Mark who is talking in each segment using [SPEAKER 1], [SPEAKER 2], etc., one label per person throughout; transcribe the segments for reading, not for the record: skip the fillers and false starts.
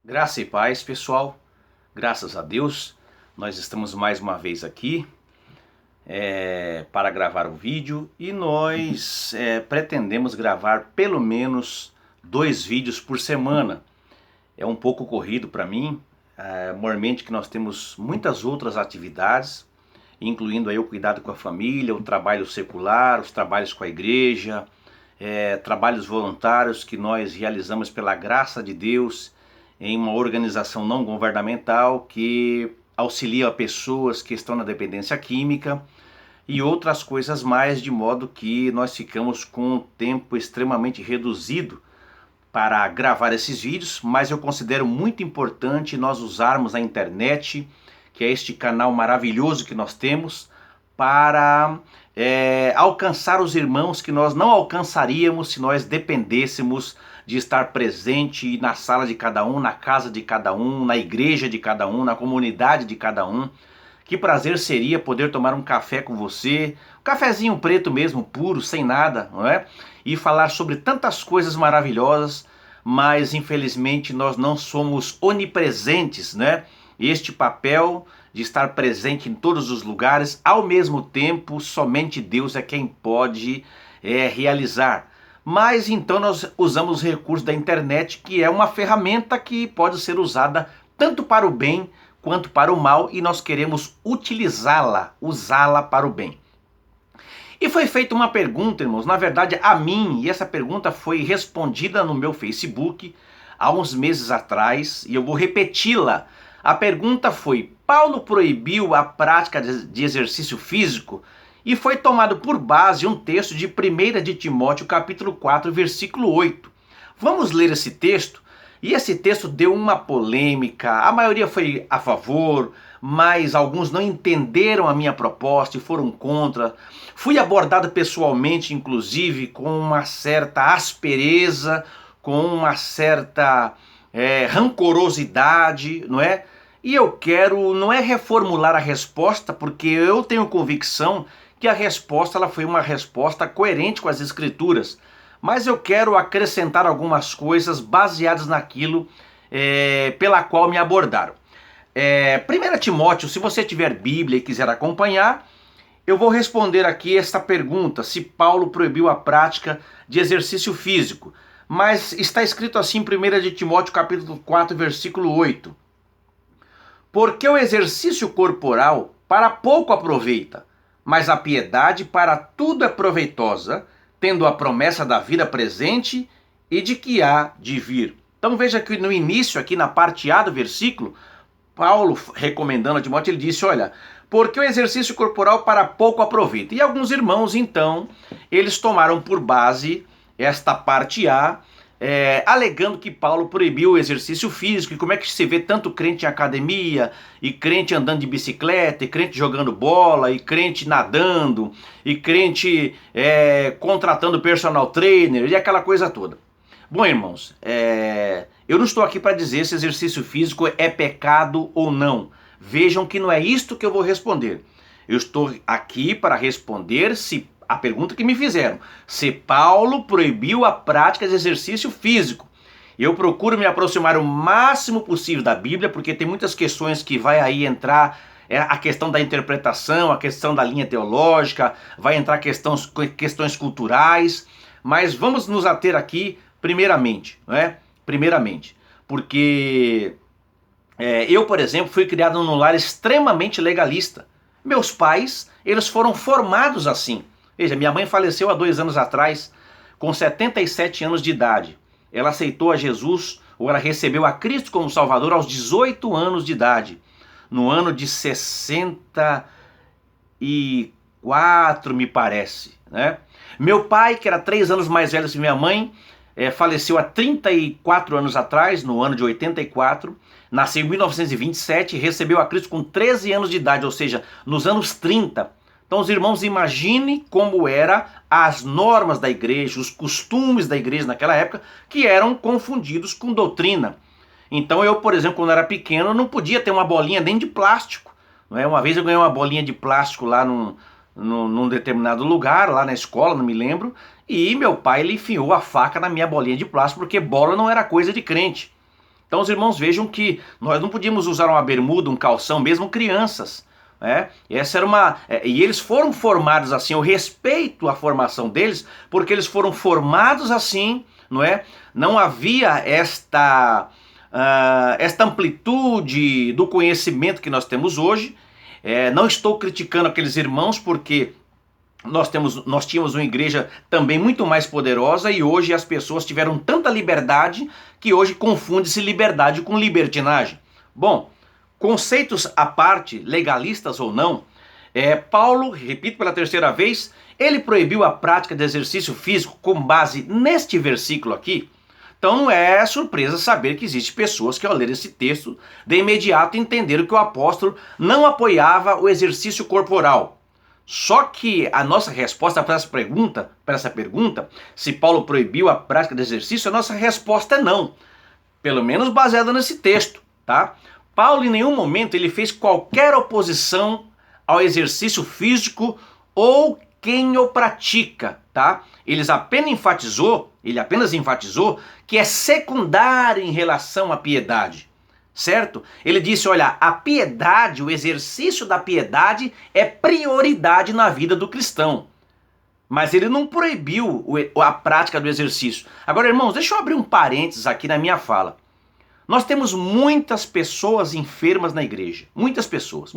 [SPEAKER 1] Graça e paz, pessoal. Graças a Deus, nós estamos mais uma vez aqui para gravar o vídeo e nós pretendemos gravar pelo menos 2 vídeos por semana. É um pouco corrido para mim, mormente que nós temos muitas outras atividades, incluindo aí o cuidado com a família, o trabalho secular, os trabalhos com a igreja, trabalhos voluntários que nós realizamos pela graça de Deus em uma organização não governamental que auxilia pessoas que estão na dependência química e outras coisas mais, de modo que nós ficamos com um tempo extremamente reduzido para gravar esses vídeos, mas eu considero muito importante nós usarmos a internet, que é este canal maravilhoso que nós temos, para alcançar os irmãos que nós não alcançaríamos se nós dependêssemos de estar presente na sala de cada um, na casa de cada um, na igreja de cada um, na comunidade de cada um. Que prazer seria poder tomar um café com você, um cafezinho preto mesmo, puro, sem nada, não é? E falar sobre tantas coisas maravilhosas, mas infelizmente nós não somos onipresentes, né? Este papel de estar presente em todos os lugares, ao mesmo tempo, somente Deus é quem pode realizar. Mas então nós usamos os recursos da internet, que é uma ferramenta que pode ser usada tanto para o bem quanto para o mal, e nós queremos utilizá-la, usá-la para o bem. E foi feita uma pergunta, irmãos, na verdade a mim, e essa pergunta foi respondida no meu Facebook há uns meses atrás, e eu vou repeti-la. A pergunta foi: Paulo proibiu a prática de exercício físico? E foi tomado por base um texto de 1 de Timóteo, capítulo 4, versículo 8. Vamos ler esse texto? E esse texto deu uma polêmica, a maioria foi a favor, mas alguns não entenderam a minha proposta e foram contra. Fui abordado pessoalmente, inclusive, com uma certa aspereza, com uma certa rancorosidade, não é? E eu quero, não é reformular a resposta, porque eu tenho convicção que a resposta ela foi uma resposta coerente com as Escrituras, mas eu quero acrescentar algumas coisas baseadas naquilo pela qual me abordaram. 1 Timóteo, se você tiver Bíblia e quiser acompanhar, eu vou responder aqui esta pergunta, se Paulo proibiu a prática de exercício físico. Mas está escrito assim em 1 de Timóteo capítulo 4, versículo 8. Porque o exercício corporal para pouco aproveita, mas a piedade para tudo é proveitosa, tendo a promessa da vida presente e de que há de vir. Então veja que no início, aqui na parte A do versículo, Paulo, recomendando a Timóteo, ele disse, olha, porque o exercício corporal para pouco aproveita. E alguns irmãos, então, eles tomaram por base esta parte A, alegando que Paulo proibiu o exercício físico, e como é que se vê tanto crente em academia, e crente andando de bicicleta, e crente jogando bola, e crente nadando, e crente contratando personal trainer, e aquela coisa toda. Bom, irmãos, eu não estou aqui para dizer se exercício físico é pecado ou não. Vejam que não é isto que eu vou responder. Eu estou aqui para responder se a pergunta que me fizeram, se Paulo proibiu a prática de exercício físico. Eu procuro me aproximar o máximo possível da Bíblia, porque tem muitas questões que vai aí entrar a questão da interpretação, a questão da linha teológica, vai entrar questões culturais, mas vamos nos ater aqui primeiramente, não é? Primeiramente, porque eu, por exemplo, fui criado num lar extremamente legalista. Meus pais, eles foram formados assim. Veja, minha mãe faleceu há 2 anos atrás, com 77 anos de idade. Ela aceitou a Jesus, ou ela recebeu a Cristo como Salvador aos 18 anos de idade. No ano de 64, me parece, né? Meu pai, que era 3 anos mais velho que minha mãe, faleceu há 34 anos atrás, no ano de 84. Nasceu em 1927 e recebeu a Cristo com 13 anos de idade, ou seja, nos anos 30. Então os irmãos, imaginem como eram as normas da igreja, os costumes da igreja naquela época, que eram confundidos com doutrina. Então eu, por exemplo, quando era pequeno, não podia ter uma bolinha nem de plástico. Não é? Uma vez eu ganhei uma bolinha de plástico lá num determinado lugar, lá na escola, não me lembro, e meu pai ele enfiou a faca na minha bolinha de plástico, porque bola não era coisa de crente. Então os irmãos vejam que nós não podíamos usar uma bermuda, um calção, mesmo crianças. Essa era e eles foram formados assim. Eu respeito a formação deles, porque eles foram formados assim, não é? Não havia esta amplitude do conhecimento que nós temos hoje. Não estou criticando aqueles irmãos, porque nós tínhamos uma igreja também muito mais poderosa, e hoje as pessoas tiveram tanta liberdade que hoje confunde-se liberdade com libertinagem. Bom, conceitos à parte, legalistas ou não, Paulo, repito pela terceira vez, ele proibiu a prática de exercício físico com base neste versículo aqui. Então não é surpresa saber que existem pessoas que ao ler esse texto de imediato entenderam que o apóstolo não apoiava o exercício corporal. Só que a nossa resposta para essa pergunta, se Paulo proibiu a prática de exercício, a nossa resposta é não. Pelo menos baseada nesse texto, tá? Paulo em nenhum momento ele fez qualquer oposição ao exercício físico ou quem o pratica, tá? Ele apenas enfatizou que é secundário em relação à piedade. Certo? Ele disse, olha, a piedade, o exercício da piedade é prioridade na vida do cristão. Mas ele não proibiu a prática do exercício. Agora, irmãos, deixa eu abrir um parênteses aqui na minha fala. Nós temos muitas pessoas enfermas na igreja. Muitas pessoas.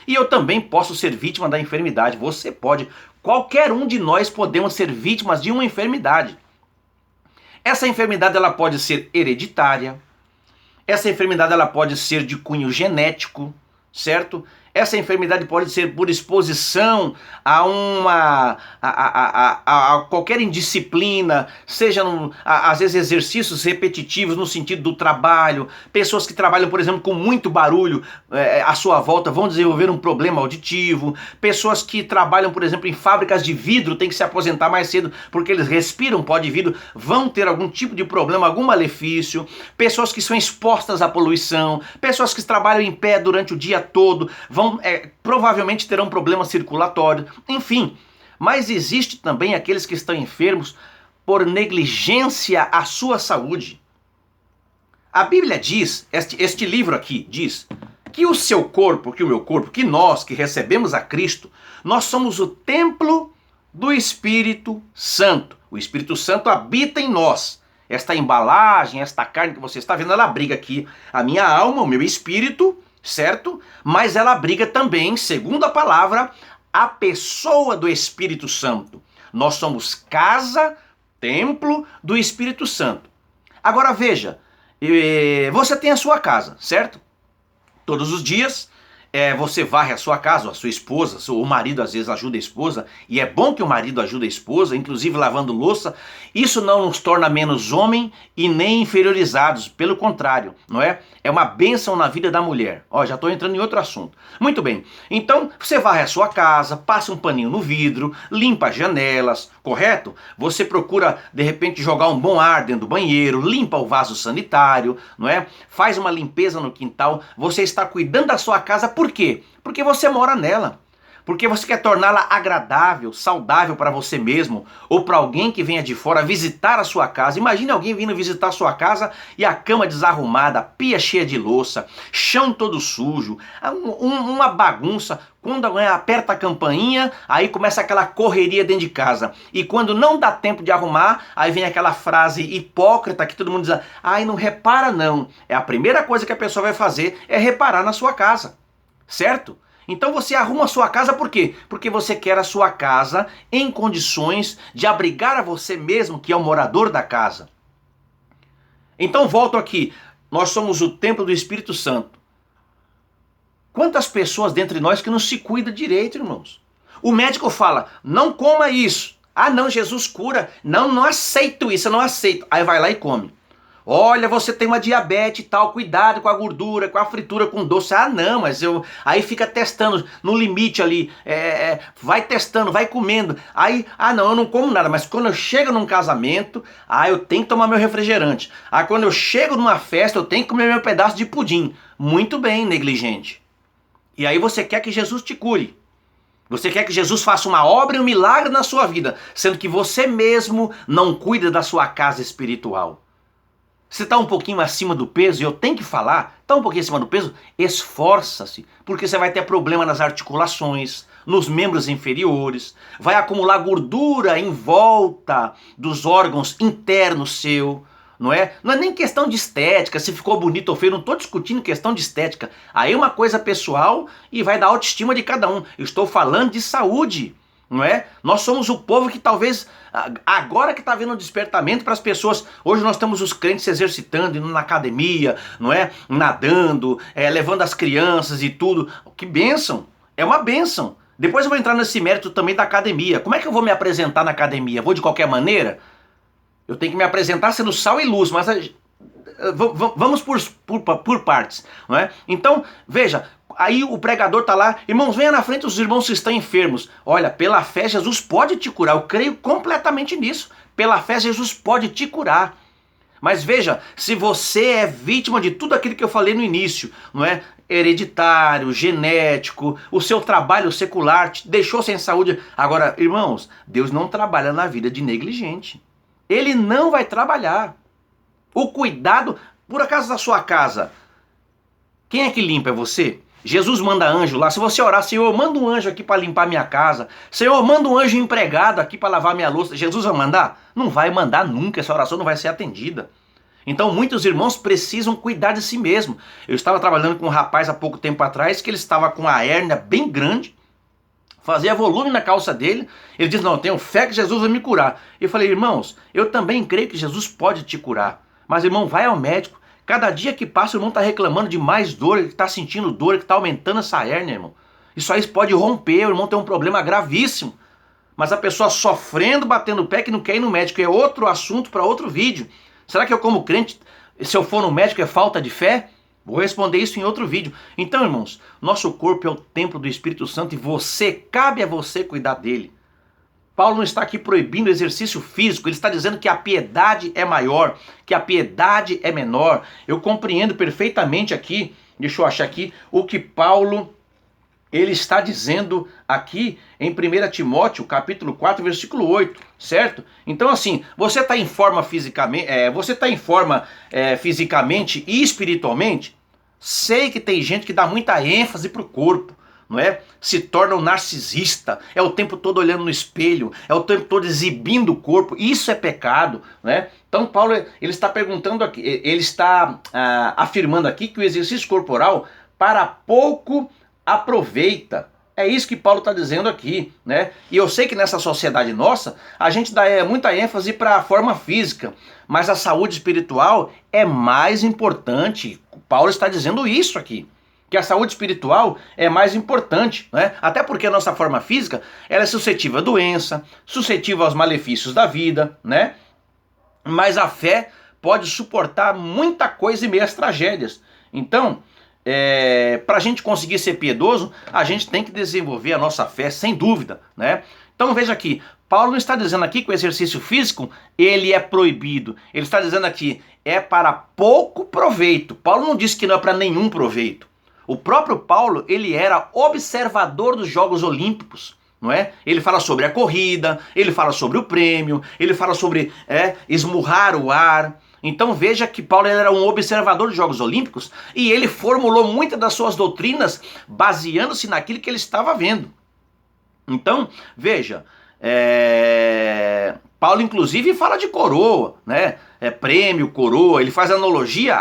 [SPEAKER 1] E eu também posso ser vítima da enfermidade. Você pode. Qualquer um de nós podemos ser vítimas de uma enfermidade. Essa enfermidade ela pode ser hereditária. Essa enfermidade ela pode ser de cunho genético, certo? Essa enfermidade pode ser por exposição a qualquer indisciplina, seja às vezes exercícios repetitivos no sentido do trabalho. Pessoas que trabalham, por exemplo, com muito barulho à sua volta vão desenvolver um problema auditivo. Pessoas que trabalham, por exemplo, em fábricas de vidro têm que se aposentar mais cedo porque eles respiram pó de vidro, vão ter algum tipo de problema, algum malefício. Pessoas que são expostas à poluição, pessoas que trabalham em pé durante o dia todo, provavelmente terão problema circulatório, enfim. Mas existe também aqueles que estão enfermos por negligência à sua saúde. A Bíblia diz, este livro aqui diz, que o seu corpo, que o meu corpo, que nós que recebemos a Cristo, nós somos o templo do Espírito Santo. O Espírito Santo habita em nós. Esta embalagem, esta carne que você está vendo, ela abriga aqui a minha alma, o meu espírito, certo? Mas ela abriga também, segundo a palavra, a pessoa do Espírito Santo. Nós somos casa, templo do Espírito Santo. Agora veja, você tem a sua casa, certo? Todos os dias você varre a sua casa, a sua esposa, o marido às vezes ajuda a esposa, e é bom que o marido ajude a esposa, inclusive lavando louça. Isso não nos torna menos homem e nem inferiorizados, pelo contrário, não é? É uma bênção na vida da mulher. Já estou entrando em outro assunto. Muito bem, então você varre a sua casa, passa um paninho no vidro, limpa as janelas, correto? Você procura, de repente, jogar um bom ar dentro do banheiro, limpa o vaso sanitário, não é? Faz uma limpeza no quintal. Você está cuidando da sua casa, por quê? Porque você mora nela. Porque você quer torná-la agradável, saudável para você mesmo, ou para alguém que venha de fora visitar a sua casa. Imagine alguém vindo visitar a sua casa e a cama desarrumada, a pia cheia de louça, chão todo sujo, uma bagunça. Quando alguém aperta a campainha, aí começa aquela correria dentro de casa. E quando não dá tempo de arrumar, aí vem aquela frase hipócrita que todo mundo diz, ai, não repara não. A primeira coisa que a pessoa vai fazer é reparar na sua casa, certo? Então você arruma a sua casa por quê? Porque você quer a sua casa em condições de abrigar a você mesmo, que é o morador da casa. Então volto aqui, nós somos o templo do Espírito Santo. Quantas pessoas dentre nós que não se cuida direito, irmãos? O médico fala, não coma isso. Ah não, Jesus cura. Não aceito isso, eu não aceito. Aí vai lá e come. Olha, você tem uma diabetes e tal, cuidado com a gordura, com a fritura, com doce. Ah, não, mas aí fica testando no limite ali, vai testando, vai comendo. Aí, não, eu não como nada, mas quando eu chego num casamento, eu tenho que tomar meu refrigerante. Quando eu chego numa festa, eu tenho que comer meu pedaço de pudim. Muito bem, negligente. E aí você quer que Jesus te cure. Você quer que Jesus faça uma obra e um milagre na sua vida, sendo que você mesmo não cuida da sua casa espiritual. Se está um pouquinho acima do peso, e eu tenho que falar, está um pouquinho acima do peso, esforça-se, porque você vai ter problema nas articulações, nos membros inferiores, vai acumular gordura em volta dos órgãos internos seu, não é? Não é nem questão de estética, se ficou bonito ou feio, não estou discutindo questão de estética. Aí é uma coisa pessoal e vai da autoestima de cada um. Eu estou falando de saúde. Não é? Nós somos o povo que talvez, agora que está havendo um despertamento para as pessoas, hoje nós temos os crentes se exercitando, indo na academia, não é? Nadando, levando as crianças e tudo. Que bênção, é uma bênção. Depois eu vou entrar nesse mérito também da academia. Como é que eu vou me apresentar na academia? Vou de qualquer maneira? Eu tenho que me apresentar sendo sal e luz, mas vamos por partes, não é? Então, veja, aí o pregador está lá, irmãos, venha na frente os irmãos que estão enfermos. Olha, pela fé Jesus pode te curar, eu creio completamente nisso. Pela fé Jesus pode te curar. Mas veja, se você é vítima de tudo aquilo que eu falei no início, não é? Hereditário, genético, o seu trabalho secular te deixou sem saúde. Agora, irmãos, Deus não trabalha na vida de negligente. Ele não vai trabalhar. O cuidado, por acaso da sua casa, quem é que limpa? É você? Jesus manda anjo lá. Se você orar, Senhor, manda um anjo aqui para limpar minha casa. Senhor, manda um anjo empregado aqui para lavar minha louça. Jesus vai mandar? Não vai mandar nunca. Essa oração não vai ser atendida. Então muitos irmãos precisam cuidar de si mesmo. Eu estava trabalhando com um rapaz há pouco tempo atrás que ele estava com a hérnia bem grande, fazia volume na calça dele. Ele disse, não, eu tenho fé que Jesus vai me curar. Eu falei, irmãos, eu também creio que Jesus pode te curar. Mas irmão, vai ao médico. Cada dia que passa o irmão está reclamando de mais dor, ele está sentindo dor, que está aumentando essa hérnia, irmão. Isso aí pode romper, o irmão tem um problema gravíssimo. Mas a pessoa sofrendo, batendo o pé, que não quer ir no médico, é outro assunto para outro vídeo. Será que eu como crente, se eu for no médico, é falta de fé? Vou responder isso em outro vídeo. Então, irmãos, nosso corpo é o templo do Espírito Santo e cabe a você cuidar dele. Paulo não está aqui proibindo exercício físico, ele está dizendo que a piedade é maior, que a piedade é menor. Eu compreendo perfeitamente aqui, deixa eu achar aqui, o que Paulo ele está dizendo aqui em 1 Timóteo, capítulo 4, versículo 8, certo? Então assim, você está em forma fisicamente, fisicamente e espiritualmente? Sei que tem gente que dá muita ênfase para o corpo, não é? Se torna um narcisista, é o tempo todo olhando no espelho, é o tempo todo exibindo o corpo, isso é pecado, né? Então Paulo, ele está perguntando aqui, ele está afirmando aqui que o exercício corporal para pouco aproveita. É isso que Paulo está dizendo aqui, né? E eu sei que nessa sociedade nossa, a gente dá muita ênfase para a forma física, mas a saúde espiritual é mais importante. Paulo está dizendo isso aqui, que a saúde espiritual é mais importante, né? Até porque a nossa forma física, ela é suscetível à doença, suscetível aos malefícios da vida, né? Mas a fé pode suportar muita coisa e meias tragédias. Então, para a gente conseguir ser piedoso, a gente tem que desenvolver a nossa fé, sem dúvida, né? Então veja aqui, Paulo não está dizendo aqui que o exercício físico ele é proibido. Ele está dizendo aqui, é para pouco proveito. Paulo não disse que não é para nenhum proveito. O próprio Paulo, ele era observador dos Jogos Olímpicos, não é? Ele fala sobre a corrida, ele fala sobre o prêmio, ele fala sobre esmurrar o ar. Então veja que Paulo era um observador dos Jogos Olímpicos e ele formulou muitas das suas doutrinas baseando-se naquilo que ele estava vendo. Então, veja, Paulo inclusive fala de coroa, né? Prêmio, coroa, ele faz analogia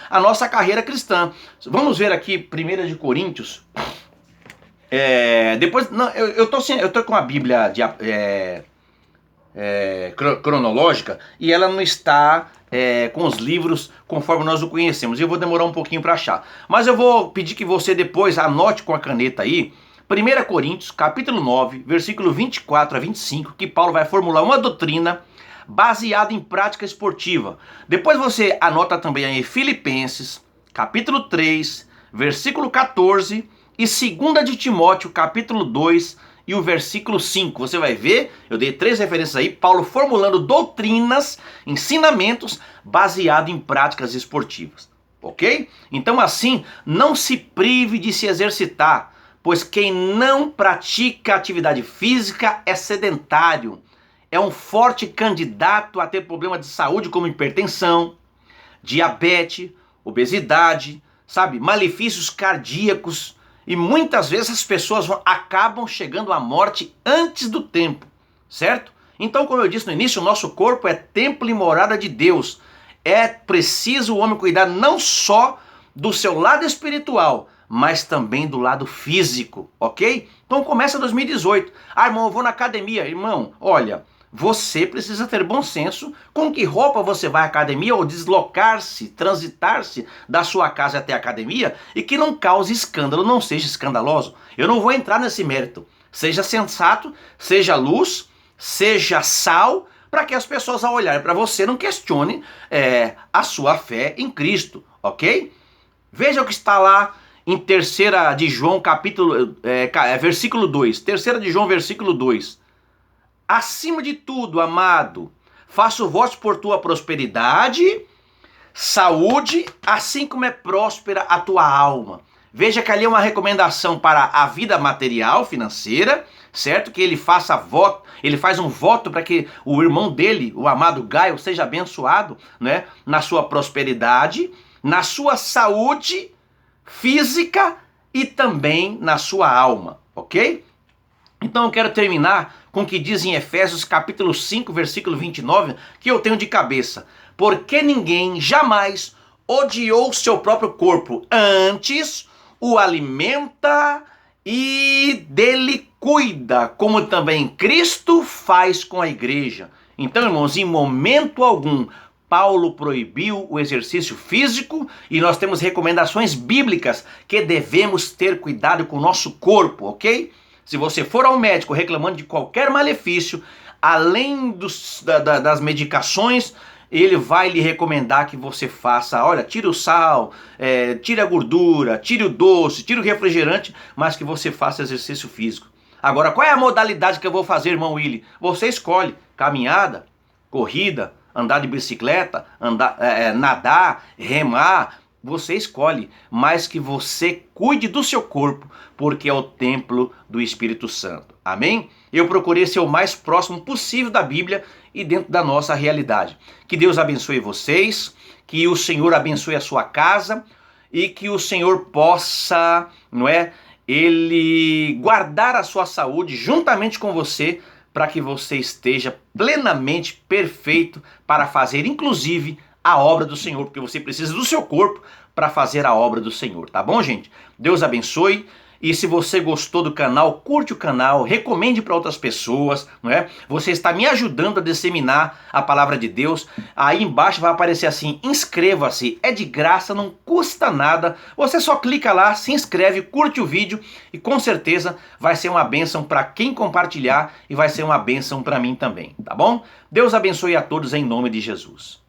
[SPEAKER 1] à nossa carreira cristã. Vamos ver aqui 1 Coríntios. Depois, não, eu tô com a Bíblia cronológica e ela não está com os livros conforme nós o conhecemos. Eu vou demorar um pouquinho para achar. Mas eu vou pedir que você depois anote com a caneta aí 1 Coríntios, capítulo 9, versículo 24 a 25, que Paulo vai formular uma doutrina baseada em prática esportiva. Depois você anota também aí Filipenses, capítulo 3, versículo 14 e 2 de Timóteo, capítulo 2 e o versículo 5. Você vai ver, eu dei 3 referências aí, Paulo formulando doutrinas, ensinamentos baseados em práticas esportivas. Ok? Então assim, não se prive de se exercitar, pois quem não pratica atividade física é sedentário, é um forte candidato a ter problema de saúde como hipertensão, diabetes, obesidade, sabe, malefícios cardíacos, e muitas vezes as pessoas acabam chegando à morte antes do tempo, certo? Então, como eu disse no início, o nosso corpo é templo e morada de Deus. É preciso o homem cuidar não só do seu lado espiritual, mas também do lado físico, ok? Então começa 2018. Ah, irmão, eu vou na academia. Irmão, olha, você precisa ter bom senso com que roupa você vai à academia ou deslocar-se, transitar-se da sua casa até a academia e que não cause escândalo, não seja escandaloso. Eu não vou entrar nesse mérito. Seja sensato, seja luz, seja sal, para que as pessoas ao olharem para você não questionem a sua fé em Cristo, ok? Veja o que está lá em 3 de João, versículo 2. 3 de João, versículo 2. Acima de tudo, amado, faço votos por tua prosperidade, saúde, assim como é próspera a tua alma. Veja que ali é uma recomendação para a vida material, financeira, certo? Que ele faz um voto para que o irmão dele, o amado Gaio, seja abençoado, né? Na sua prosperidade, na sua saúde física e também na sua alma, ok? Então eu quero terminar com o que diz em Efésios capítulo 5, versículo 29, que eu tenho de cabeça. Porque ninguém jamais odiou seu próprio corpo, antes o alimenta e dele cuida, como também Cristo faz com a igreja. Então, irmãos, em momento algum, Paulo proibiu o exercício físico e nós temos recomendações bíblicas que devemos ter cuidado com o nosso corpo, ok? Se você for ao médico reclamando de qualquer malefício, além das medicações, ele vai lhe recomendar que você faça, olha, tire o sal, tire a gordura, tire o doce, tire o refrigerante, mas que você faça exercício físico. Agora, qual é a modalidade que eu vou fazer, irmão Willy? Você escolhe: caminhada, corrida, andar de bicicleta, nadar, remar. Você escolhe, mas que você cuide do seu corpo, porque é o templo do Espírito Santo. Amém? Eu procurei ser o mais próximo possível da Bíblia e dentro da nossa realidade. Que Deus abençoe vocês, que o Senhor abençoe a sua casa e que o Senhor possa, Ele guardar a sua saúde juntamente com você, para que você esteja plenamente perfeito para fazer, inclusive, a obra do Senhor, porque você precisa do seu corpo para fazer a obra do Senhor, tá bom, gente? Deus abençoe. E se você gostou do canal, curte o canal, recomende para outras pessoas, Você está me ajudando a disseminar a palavra de Deus. Aí embaixo vai aparecer assim: inscreva-se, é de graça, não custa nada. Você só clica lá, se inscreve, curte o vídeo e com certeza vai ser uma bênção para quem compartilhar e vai ser uma bênção para mim também, tá bom? Deus abençoe a todos em nome de Jesus.